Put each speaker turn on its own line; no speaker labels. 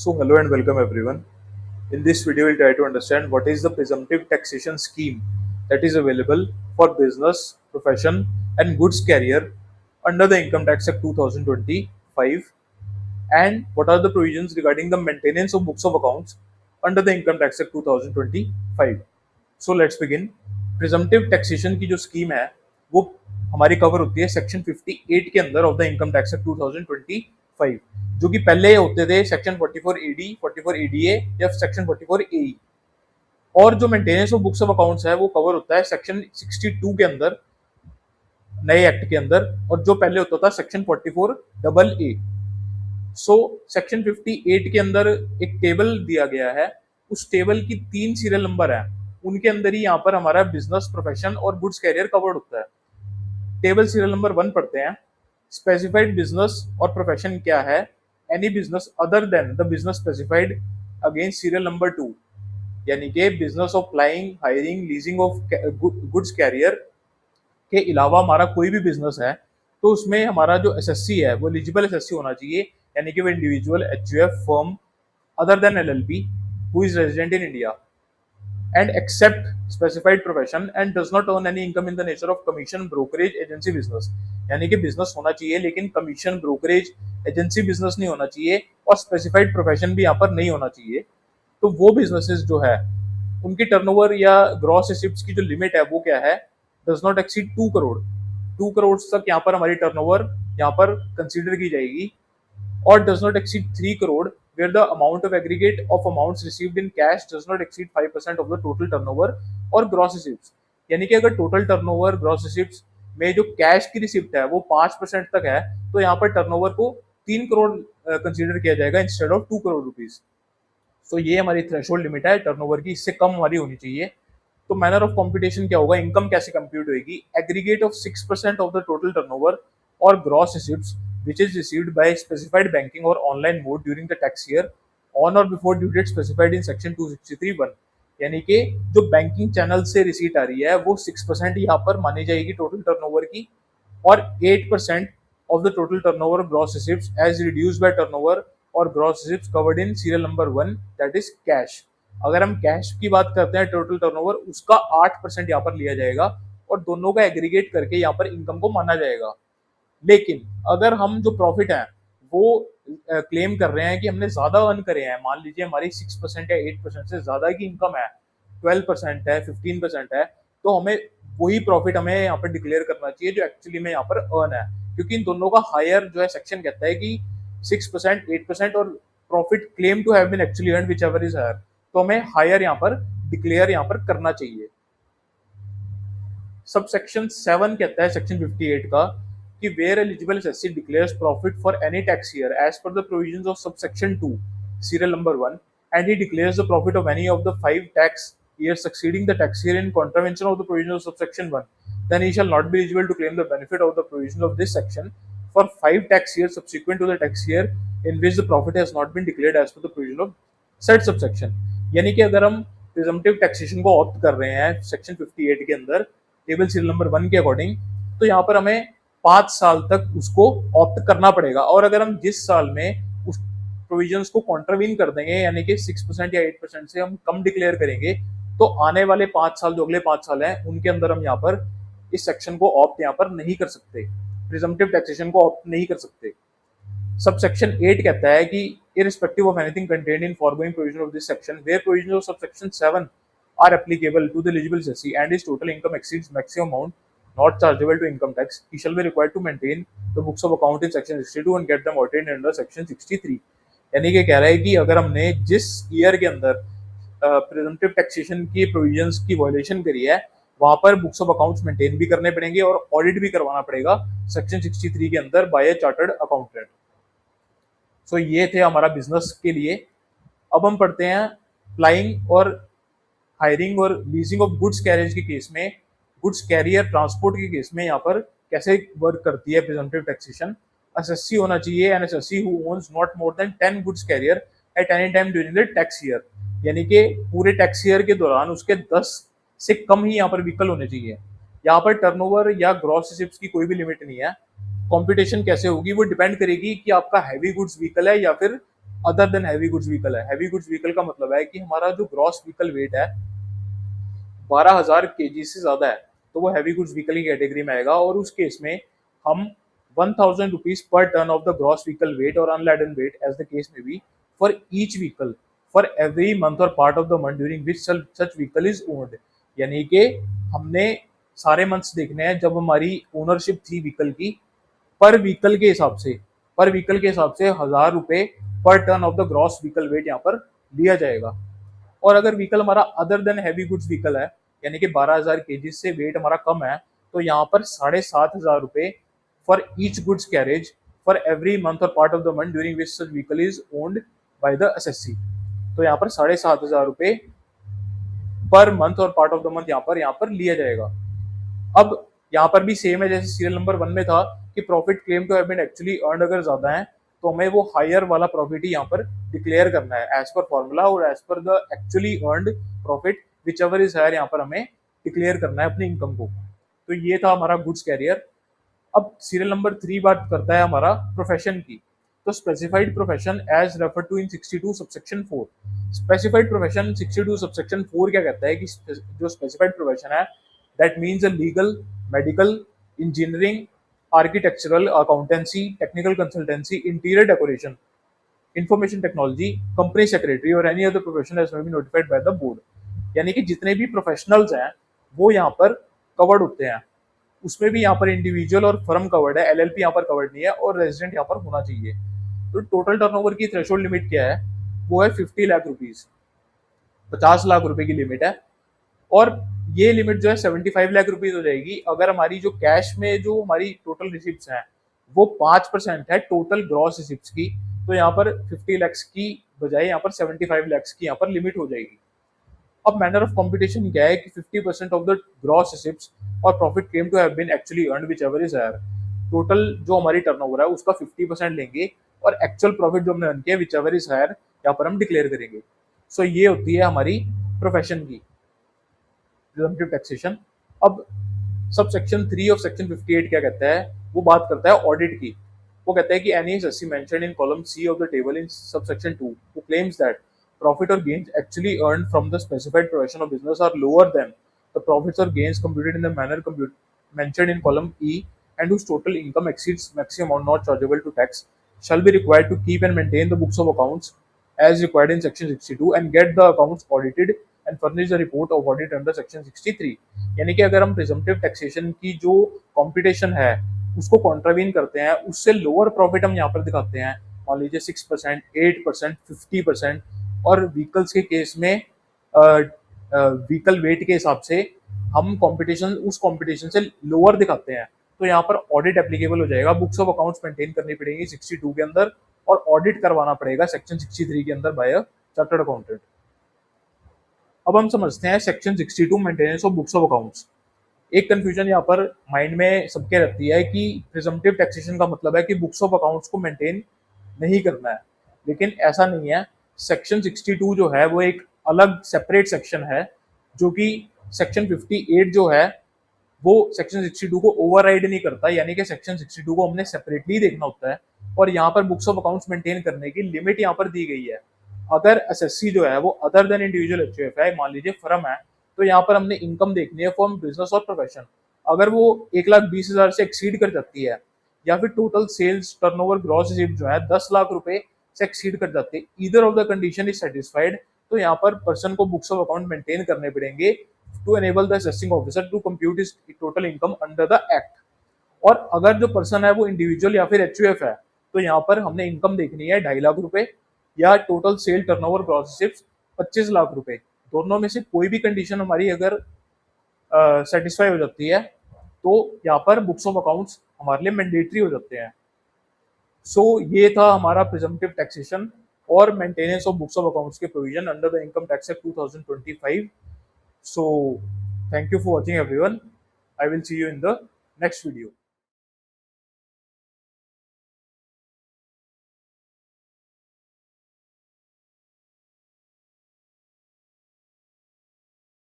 So, hello and welcome everyone. In this video, we'll try to understand what is the presumptive taxation scheme that is available for business, profession, and goods carrier under the Income Tax Act 2025, and what are the provisions regarding the maintenance of books of accounts under the Income Tax Act 2025. So, let's begin. Presumptive taxation की जो scheme है वो हमारी cover होती है section 58 के अंदर of the income tax act 2025, जो कि पहले होते थे सेक्शन 44 एडी, 44 एडीए या सेक्शन 44 एई। और जो maintenance of books of accounts है वो कवर होता है सेक्शन 62 के अंदर, नए एक्ट के अंदर, और जो पहले होता था section 44 double A. So section 58 के अंदर एक टेबल दिया गया है, उस टेबल की 3 सीरियल नंबर है, उनके अंदर ही यहाँ पर हमारा बिजनेस, प्रोफेशन और गुड्स कैरियर कवर्ड होता है। टेबल सीरियल नंबर 1 पढ़ते हैं। स्पेसिफाइड बिजनेस और प्रोफेशन क्या है? Any business other than the business specified against serial number 2, यानी कि business of flying, hiring, leasing of goods carrier के अलावा हमारा कोई भी बिजनेस है तो उसमें हमारा जो एसएससी है वो एलिजिबल एसएससी होना चाहिए, यानी कि वो individual HUF firm other than LLP who is resident in India and except specified profession and does not earn any income in the nature of commission, brokerage, agency business। यानी कि business होना चाहिए लेकिन कमीशन, ब्रोकरेज, एजेंसी बिजनेस नहीं होना चाहिए और specified profession भी यहाँ पर नहीं होना चाहिए। तो वो बिजनेसेस जो है उनकी टर्नओवर या ग्रॉस रिसिप्ट्स की जो लिमिट है वो क्या है? Does not exceed 2 crore. 2 crore तक यहाँ पर हमारी टर्नओवर यहाँ पर कंसीडर की जाएगी, और does not exceed 3 crore where the amount of aggregate of amounts received in cash does not exceed 5% of the total turnover और gross receipts। यानी कि अगर टोटल टर्नओवर, ग्रॉस रिसिप्ट्स में जो कैश की रिसिप्ट है वो 5% तक है तो यहाँ पर टर्नओवर को 3 करोड़ कंसीडर किया जाएगा इंस्टेड ऑफ 2 करोड़ रुपीज। तो ये हमारी थ्रेशोल्ड लिमिट है टर्नओवर की, इससे कम हमारी होनी चाहिए। तो मैनर ऑफ कॉम्पिटिशन क्या होगा? इनकम कैसे कंप्यूट होगी? Aggregate of 6% of the total turnover और gross receipts which is received by specified banking or online mode during the tax year on or before due date specified in section 263(1। यानी कि जो banking channel से receipt आ रही है वो 6% यहाँ पर मानी जाएगी टोटल टर्नओवर की, और 8% of the total turnover gross receipts as reduced by turnover और gross receipts covered in serial number 1 that is cash. अगर हम कैश की बात करते हैं टोटल टर्नओवर उसका 8% यहाँ पर लिया जाएगा और दोनों का एग्रीगेट करके यहाँ पर इनकम को माना जाएगा। लेकिन अगर हम जो प्रॉफिट है वो क्लेम कर रहे हैं कि हमने ज्यादा अर्न करे हैं, मान लीजिए हमारी 6% या 8% से ज्यादा की इनकम है, 12% है, 15% है, तो हमें वही प्रॉफिट हमें यहाँ पर डिक्लेयर करना चाहिए जो एक्चुअली में यहाँ पर अर्न है, क्योंकि इन दोनों का हायर जो है सेक्शन कहता है कि 6%, 8% और profit claim to have been actually earn whichever is higher, तो हमें हायर यहाँ पर डिक्लेयर यहाँ पर करना चाहिए। सब सेक्शन 7 कहता है सेक्शन 58 का कि where eligible assessee declares profit for any tax year as per the provisions of subsection 2 serial number 1 and he declares the profit of any of the 5 tax years succeeding the tax year in contravention of the provisions of subsection 1, then he shall not be eligible to claim the benefit of the provisions of this section for 5 tax years subsequent to the tax year in which the profit has not been declared as per the provision of said subsection। यानी कि अगर हम presumptive taxation को opt कर रहे हैं section 58 के अंदर टेबल सीरियल नंबर 1 के अकॉर्डिंग, तो यहाँ पर हमें 5 साल तक उसको ऑप्ट करना पड़ेगा। और अगर हम जिस साल में उस प्रोविजंस को कॉन्ट्रावीन कर देंगे, यानी कि 6% या 8% से हम कम डिक्लेयर करेंगे, तो आने वाले 5 साल, जो अगले 5 साल हैं, उनके अंदर हम यहाँ पर इस सेक्शन को ऑप्ट यहाँ पर नहीं कर सकते, प्रिजम्पटिव टैक्सेशन को ऑप्ट नहीं कर सकते। सब सेक्शन 8 कहता है कि irrespective of anything contained in foregoing provision of this section, where provisions of subsection 7 are applicable to the eligible assessee and his total income exceeds maximum amount not chargeable to income tax, he shall be required to maintain the books of account in section 62 and get them ordained under section 63। यानी कि कह रहा है कि अगर हमने जिस year के अंदर प्रिजम्पटिव टैक्सेशन की प्रोविजंस की वायलेशन करी है वहां पर बुक्स ऑफ अकाउंट्स मेंटेन भी करने पड़ेंगे और ऑडिट भी करवाना पड़ेगा सेक्शन 63 के अंदर बाय ए चार्टर्ड अकाउंटेंट। सो ये थे हमारा बिजनेस के लिए। अब हम पढ़ते हैं फ्लाइंग और हायरिंग और लीजिंग ऑफ गुड्स कैरियर के केस में, गुड्स कैरियर ट्रांसपोर्ट के केस में यहाँ पर कैसे वर्क करती है प्रिजम्पटिव टैक्सेशन। एसएससी होना चाहिए, an SSC who owns not more than 10 goods carrier at any time during the tax year, यानी कि पूरे टैक्स ईयर के दौरान उसके 10 से कम ही यहाँ पर व्हीकल होने चाहिए। यहाँ पर टर्नओवर या ग्रॉस रिसिप्ट्स की कोई भी लिमिट नहीं है। कंपटीशन कैसे होगी वो डिपेंड करेगी कि आपका हैवी गुड्स व्हीकल है या फिर other than heavy goods vehicle है। हैवी गुड्स व्हीकल का मतलब है कि हमारा जो ग्रॉस व्हीकल वेट है 12,000 केजी से ज्यादा है, तो वो हैवी गुड्स व्हीकल की कैटेगरी में आएगा। और उस केस में हम 1,000 रुपीज पर ton of the gross vehicle weight और unladen weight as the case में be for each vehicle for every month और part of the month during which such vehicle is owned. यानी कि हमने सारे मंथ्स देखने हैं जब हमारी ओनरशिप थी व्हीकल की, पर व्हीकल के हिसाब से, पर व्हीकल के हिसाब से 1,000 रुपए पर ton of the gross vehicle weight यहाँ पर लिया जाएगा। और अगर व्हीकल हमारा other than heavy goods vehicle है, यानी कि 12,000 केजी से वेट हमारा कम है, तो यहाँ पर 7,500 रुपए for each goods carriage for every month और part of the month during which such vehicle is owned by the SSC. तो यहाँ पर 7,500 रुपए पर मंथ और पार्ट ऑफ द मंथ यहाँ पर लिया जाएगा। अब यहाँ पर भी सेम है जैसे सीरियल नंबर 1 में था कि profit claim to have been actually earn अगर ज्यादा है तो हमें वो हायर वाला प्रॉफिट ही यहाँ पर डिक्लेयर करना है एज पर फॉर्मूला और as per the actually earned profit whichever is higher यहाँ पर हमें डिक्लेयर करना है अपनी इनकम को। तो ये था हमारा गुड्स कैरियर। अब सीरियल नंबर 3 बात करता है हमारा प्रोफेशन की। तो specified profession as refer to in 62 subsection 4। Specified profession 62 subsection 4 क्या कहता है कि जो स्पेसिफाइड प्रोफेशन है that means a legal, medical, engineering, architectural, accountancy, technical consultancy, interior decoration, information technology, company secretary और any other profession as may be notified by the board. यानी कि जितने भी प्रोफेशनल्स हैं वो यहाँ पर कवर्ड होते हैं। उसमें भी यहाँ पर इंडिविजुअल और फर्म कवर्ड है, एलएलपी यहाँ पर कवर्ड नहीं है और रेजिडेंट यहाँ पर होना चाहिए। तो टोटल टर्नओवर की थ्रेशोल्ड लिमिट क्या है, वो है 50 लाख रुपीज, 50 लाख रुपए की लिमिट है। और ये लिमिट जो है 75 लाख रुपीज हो जाएगी अगर हमारी जो कैश में जो हमारी टोटल रिसिप्ट हैं वो 5% है टोटल ग्रॉस रिसिप्ट की। तो यहाँ पर 50 लैक्स की बजाय यहाँ पर 75 लैक्स की यहाँ पर लिमिट हो जाएगी। अब मैनर ऑफ कॉम्पिटिशन क्या है कि 50% ऑफ द ग्रॉस रिसिप्ट्स और profit claim to have been actually earned whichever is higher. Total जो हमारी टर्नओवर है उसका 50% लेंगे और एक्चुअल प्रॉफिट जो हमने अर्न किया व्हिचएवर इज हायर यहाँ पर हम डिक्लेयर करेंगे। सो ये होती है हमारी प्रोफेशन की प्रिजम्पटिव टैक्सेशन। अब सब सेक्शन 3 ऑफ सेक्शन 58 क्या कहता है, वो बात करता है ऑडिट की। वो कहता है कि any SSC mentioned in column C of the table in sub section 2 who claims that profit or gains actually earned from the specified profession or business are lower than the profits or gains computed in the manner mentioned in column E and whose total income exceeds maximum amount not chargeable to tax shall be required to keep and maintain the books of accounts as required in section 62 and get the accounts audited and furnish the report of audit under section 63। यानी कि अगर हम presumptive taxation की जो competition है उसको contravene करते हैं, उससे लोअर प्रॉफिट हम यहाँ पर दिखाते हैं, मान लीजिए 6%, 8%, 50%, और व्हीकल्स के केस में व्हीकल वेट के हिसाब से हम कंपटीशन उस कंपटीशन से लोअर दिखाते हैं, तो यहाँ पर ऑडिट एप्लीकेबल हो जाएगा। बुक्स ऑफ अकाउंट्स मेंटेन करनी पड़ेगी 62 के अंदर और ऑडिट करवाना पड़ेगा सेक्शन 63 के अंदर बाय चार्टर्ड अकाउंटेंट। अब हम समझते हैं section 62 maintenance of books of accounts. एक कंफ्यूजन यहाँ पर माइंड में सबके रहती है कि प्रिजम्पटिव टैक्सेशन का मतलब है कि बुक्स ऑफ अकाउंट्स को मेंटेन नहीं करना है, लेकिन ऐसा नहीं है। सेक्शन 62 जो है वो एक अलग सेपरेट सेक्शन है जो कि सेक्शन 58 जो है वो सेक्शन 62 को ओवरराइड नहीं करता, यानी कि सेक्शन 62 को हमने सेपरेटली देखना होता है। और यहाँ पर बुक्स ऑफ अकाउंट्स मेंटेन करने की लिमिट यहाँ पर दी गई है। अगर एसएससी जो है वो अदर देन इंडिविजुअल एचयूएफ है, मान लीजिए फर्म है, तो यहाँ पर हमने इनकम देखनी है फ्रॉम बिजनेस और प्रोफेशन। अगर वो 1,20,000 से एक्सीड कर जाती है या फिर total sales turnover gross receipt जो है 10 लाख रुपए से एक्सीड कर जाते हैं, either of the condition is satisfied, तो यहाँ पर पर्सन को बुक्स ऑफ अकाउंट मेंटेन करने पड़ेंगे to enable the assessing officer to compute his total income under the act. और अगर जो पर्सन है वो इंडिविजुअल या फिर एचयूएफ है, तो यहाँ पर हमने इनकम देखनी है 2.5 लाख रुपए या total sale turnover gross receipt 25 lakh रुपए। दोनों में से कोई भी कंडीशन हमारी अगर सेटिस्फाई हो जाती है तो यहाँ पर बुक्स ऑफ अकाउंट्स हमारे लिए मैंडेटरी हो जाते हैं। सो ये था हमारा प्रिजम्पटिव टैक्सेशन और maintenance of books of accounts के provision under the income tax act 2025। So thank you for watching everyone. I will see you in the next video.